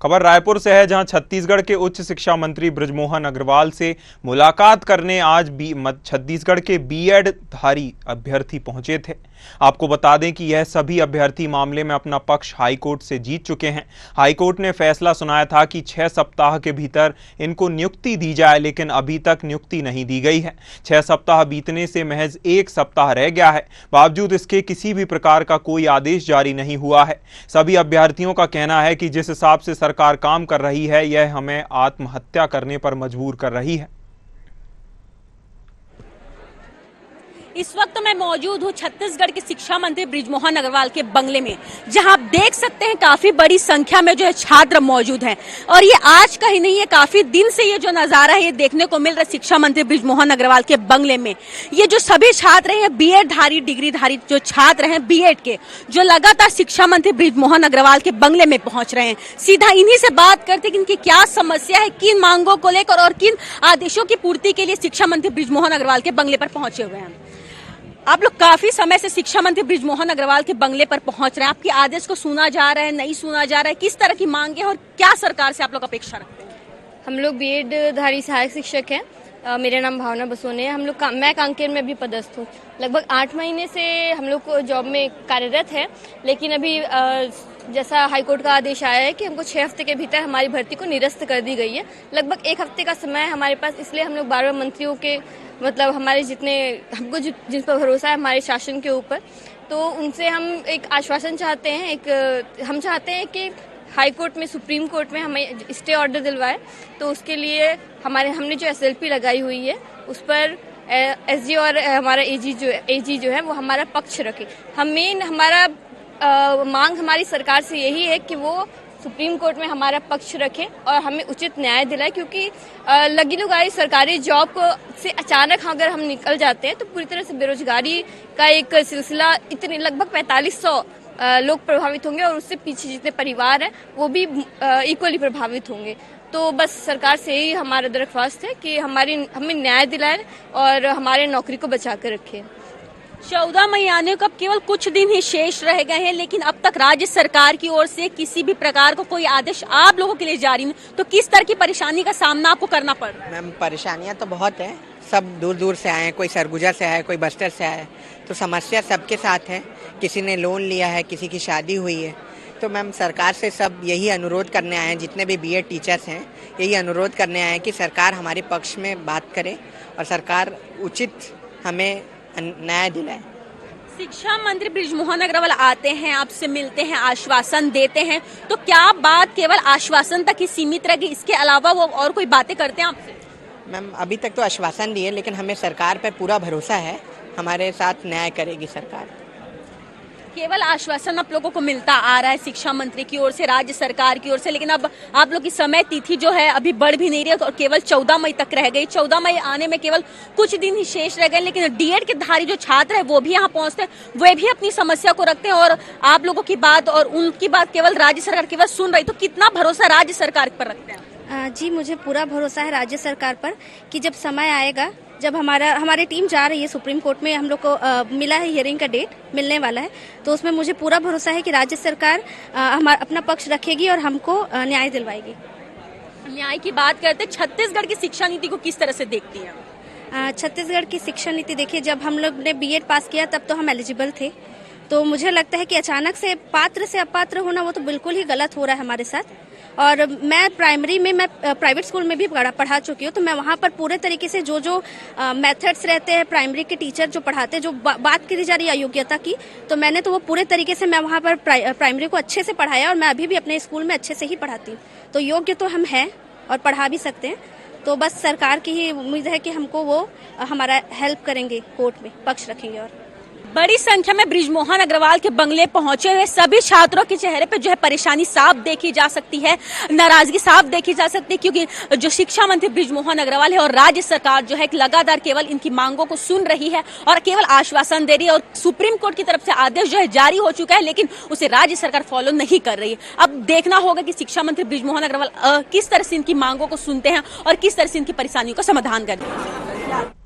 खबर रायपुर से है, जहां छत्तीसगढ़ के उच्च शिक्षा मंत्री बृजमोहन अग्रवाल से मुलाकात करने आज छत्तीसगढ़ के बीएड धारी अभ्यर्थी पहुंचे थे। आपको बता दें कि यह सभी अभ्यर्थी मामले में अपना पक्ष हाईकोर्ट से जीत चुके हैं। हाईकोर्ट ने फैसला सुनाया था कि 6 सप्ताह के भीतर इनको नियुक्ति दी जाए, लेकिन अभी तक नियुक्ति नहीं दी गई है। 6 सप्ताह बीतने से महज 1 सप्ताह रह गया है। बावजूद इसके किसी भी प्रकार का कोई आदेश जारी नहीं हुआ है। सभी अभ्यर्थियों का कहना है कि जिस हिसाब से सरकार काम कर रही है, यह हमें आत्महत्या करने पर मजबूर कर रही है। इस वक्त मैं मौजूद हूँ छत्तीसगढ़ के शिक्षा मंत्री बृजमोहन अग्रवाल के बंगले में, जहां आप देख सकते हैं काफी बड़ी संख्या में जो है छात्र मौजूद हैं। और ये आज का ही नहीं है, काफी दिन से ये जो नजारा है ये देखने को मिल रहा है शिक्षा मंत्री बृजमोहन अग्रवाल के बंगले में। ये जो सभी छात्र हैं, बीएड धारी डिग्री धारी जो छात्र हैं बीएड के, जो लगातार शिक्षा मंत्री बृजमोहन अग्रवाल के बंगले में पहुंच रहे हैं। सीधा इन्हीं से बात करते कि इनकी क्या समस्या है, किन मांगों को लेकर और किन आदेशों की पूर्ति के लिए शिक्षा मंत्री बृजमोहन अग्रवाल के बंगले पर पहुंचे हुए हैं। आप लोग काफी समय से शिक्षा मंत्री बृजमोहन अग्रवाल के बंगले पर पहुंच रहे हैं। आपके आदेश को सुना जा रहा है, नहीं सुना जा रहा है, किस तरह की मांगे और क्या सरकार से आप लोग अपेक्षा रखते हैं? हम लोग बीएड धारी सहायक शिक्षक हैं। मेरा नाम भावना बसोने है। मैं कांकेर में भी पदस्थ हूँ। लगभग 8 महीने से हम लोग को जॉब में कार्यरत है, लेकिन अभी जैसा हाईकोर्ट का आदेश आया है कि हमको 6 हफ्ते के भीतर हमारी भर्ती को निरस्त कर दी गई है। लगभग 1 हफ्ते का समय है हमारे पास, इसलिए हम लोग 12 मंत्रियों के मतलब हमारे हमको जिन पर भरोसा है हमारे शासन के ऊपर, तो उनसे हम एक आश्वासन चाहते हैं। हम चाहते हैं कि हाई कोर्ट में, सुप्रीम कोर्ट में हमें स्टे ऑर्डर दिलवाए। तो उसके लिए हमने जो एसएलपी लगाई हुई है उस पर एसजी और हमारा एजी जो है वो हमारा पक्ष रखे। हमारा मांग हमारी सरकार से यही है कि वो सुप्रीम कोर्ट में हमारा पक्ष रखे और हमें उचित न्याय दिलाए, क्योंकि लगी लुगाई सरकारी जॉब से अचानक अगर हम निकल जाते हैं तो पूरी तरह से बेरोजगारी का एक सिलसिला, इतने लगभग 4500 लोग प्रभावित होंगे और उससे पीछे जितने परिवार हैं वो भी इक्वली प्रभावित होंगे। तो बस सरकार से ही हमारा दरख्वास्त है कि हमें न्याय दिलाए और हमारे नौकरी को बचा कर रखें। 14 मई आने को अब केवल कुछ दिन ही शेष रह गए हैं, लेकिन अब तक राज्य सरकार की ओर से किसी भी प्रकार का कोई आदेश आप लोगों के लिए जारी नहीं। तो किस तरह की परेशानी का सामना आपको करना पड़ रहा है? मैम, परेशानियां तो बहुत है। सब दूर दूर से आए हैं, कोई सरगुजा से आए, कोई बस्तर से आए, तो समस्या सबके साथ है। किसी ने लोन लिया है, किसी की शादी हुई है। तो मैम, सरकार से सब यही अनुरोध करने आए हैं, जितने भी बीएड टीचर्स हैं यही अनुरोध करने आए हैं कि सरकार हमारे पक्ष में बात करे और सरकार उचित हमें न्याय दिलाए। शिक्षा मंत्री बृजमोहन अग्रवाल आते हैं, आपसे मिलते हैं, आश्वासन देते हैं, तो क्या बात केवल आश्वासन तक ही सीमित रहेगी? इसके अलावा वो और कोई बातें करते हैं आपसे? मैम, अभी तक तो आश्वासन दिए, लेकिन हमें सरकार पर पूरा भरोसा है, हमारे साथ न्याय करेगी सरकार। केवल आश्वासन आप लोगों को मिलता आ रहा है शिक्षा मंत्री की ओर से, राज्य सरकार की ओर से, लेकिन अब आप लोग की समय तिथि जो है अभी बढ़ भी नहीं रही है और केवल 14 मई तक रह गई। 14 मई आने में केवल कुछ दिन ही शेष रह गए, लेकिन डीएड के धारी जो छात्र है वो भी यहाँ पहुंचते हैं, वे भी अपनी समस्या को रखते हैं और आप लोगों की बात और उनकी बात केवल राज्य सरकार केवल सुन रही। तो कितना भरोसा राज्य सरकार पर रखते हैं? जी, मुझे पूरा भरोसा है राज्य सरकार पर कि जब समय आएगा, जब हमारी टीम जा रही है सुप्रीम कोर्ट में, हम लोग को मिला है हियरिंग का डेट मिलने वाला है, तो उसमें मुझे पूरा भरोसा है कि राज्य सरकार अपना पक्ष रखेगी और हमको न्याय दिलवाएगी। न्याय की बात करते, छत्तीसगढ़ की शिक्षा नीति को किस तरह से देखती हैं? छत्तीसगढ़ की शिक्षा नीति देखिए, जब हम लोग ने बीएड पास किया तब तो हम एलिजिबल थे, तो मुझे लगता है कि अचानक से पात्र से अपात्र होना वो तो बिल्कुल ही गलत हो रहा है हमारे साथ। और मैं प्राइवेट स्कूल में भी पढ़ा चुकी हूँ, तो मैं वहाँ पर पूरे तरीके से जो मेथड्स रहते हैं प्राइमरी के टीचर जो पढ़ाते हैं, जो बात करी जा रही है योग्यता की, तो मैंने तो वो पूरे तरीके से मैं वहाँ पर प्राइमरी को अच्छे से पढ़ाया और मैं अभी भी अपने स्कूल में अच्छे से ही पढ़ाती हूँ। तो योग्य तो हम हैं और पढ़ा भी सकते हैं, तो बस सरकार की ही उम्मीद है कि हमको वो हमारा हेल्प करेंगे, कोर्ट में पक्ष रखेंगे। और बड़ी संख्या में बृजमोहन अग्रवाल के बंगले पहुंचे हुए सभी छात्रों के चेहरे पे जो है परेशानी साफ देखी जा सकती है, नाराजगी साफ देखी जा सकती है, क्योंकि जो शिक्षा मंत्री बृजमोहन अग्रवाल है और राज्य सरकार जो है लगातार केवल इनकी मांगों को सुन रही है और केवल आश्वासन दे रही है। और सुप्रीम कोर्ट की तरफ से आदेश जो है जारी हो चुका है, लेकिन उसे राज्य सरकार फॉलो नहीं कर रही है। अब देखना होगा कि शिक्षा मंत्री बृजमोहन अग्रवाल किस तरह से इनकी मांगों को सुनते हैं और किस तरह से इनकी परेशानियों का समाधान करते हैं।